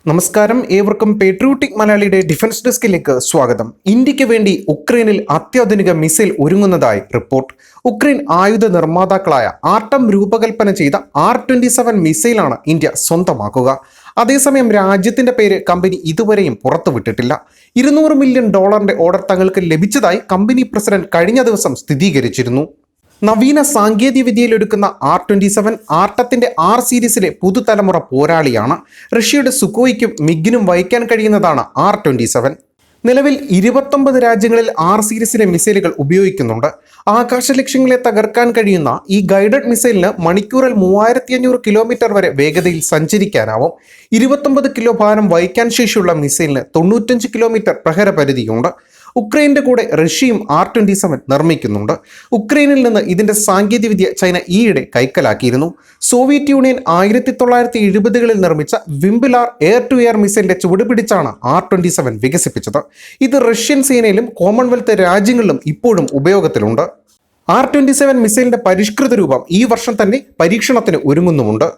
നമസ്കാരം, ഏവർക്കും പേട്രിയോട്ടിക് മലയാളിയുടെ ഡിഫൻസ് ഡെസ്കിലേക്ക് സ്വാഗതം. ഇന്ത്യക്ക് വേണ്ടി ഉക്രൈനിൽ അത്യാധുനിക മിസൈൽ ഒരുങ്ങുന്നതായി റിപ്പോർട്ട്. ഉക്രൈൻ ആയുധ നിർമ്മാതാക്കളായ ആർട്ടം രൂപകൽപ്പന ചെയ്ത R-27 മിസൈലാണ് ഇന്ത്യ സ്വന്തമാക്കുക. അതേസമയം രാജ്യത്തിന്റെ പേര് കമ്പനി ഇതുവരെയും പുറത്തുവിട്ടിട്ടില്ല. $200 മില്യൺ ഓർഡർ തങ്ങൾക്ക് ലഭിച്ചതായി കമ്പനി പ്രസിഡന്റ് കഴിഞ്ഞ ദിവസം സ്ഥിരീകരിച്ചിരുന്നു. നവീന സാങ്കേതിക വിദ്യയിലെടുക്കുന്ന R-27 ആർട്ടത്തിന്റെ R സീരീസിലെ പുതുതലമുറ പോരാളിയാണ്. റഷ്യയുടെ സുഖോയ്ക്കും മിഗിനും വഹിക്കാൻ കഴിയുന്നതാണ് R-27. നിലവിൽ 29 രാജ്യങ്ങളിൽ R സീരീസിലെ മിസൈലുകൾ ഉപയോഗിക്കുന്നുണ്ട്. ആകാശ ലക്ഷ്യങ്ങളെ തകർക്കാൻ കഴിയുന്ന ഈ ഗൈഡഡ് മിസൈലിന് മണിക്കൂറിൽ 3500 കിലോമീറ്റർ വരെ വേഗതയിൽ സഞ്ചരിക്കാനാവും. 29 കിലോ ഭാരം വഹിക്കാൻ ശേഷിയുള്ള മിസൈലിന് 95 കിലോമീറ്റർ പ്രഹരപരിധിയുണ്ട്. ഉക്രൈന്റെ കൂടെ റഷ്യയും R-27 നിർമ്മിക്കുന്നുണ്ട്. ഉക്രൈനിൽ നിന്ന് ഇതിന്റെ സാങ്കേതികവിദ്യ ചൈന ഈയിടെ കൈക്കലാക്കിയിരുന്നു. സോവിയറ്റ് യൂണിയൻ 1970കളിൽ നിർമ്മിച്ച വിംബിലാർ എയർ ടു എയർ മിസൈലിന്റെ ചുവടുപിടിച്ചാണ് R-27 വികസിപ്പിച്ചത്. ഇത് റഷ്യൻ സേനയിലും കോമൺവെൽത്ത് രാജ്യങ്ങളിലും ഇപ്പോഴും ഉപയോഗത്തിലുണ്ട്. R-27 മിസൈലിന്റെ പരിഷ്കൃത രൂപം ഈ വർഷം തന്നെ പരീക്ഷണത്തിന് ഒരുങ്ങുന്നുമുണ്ട്.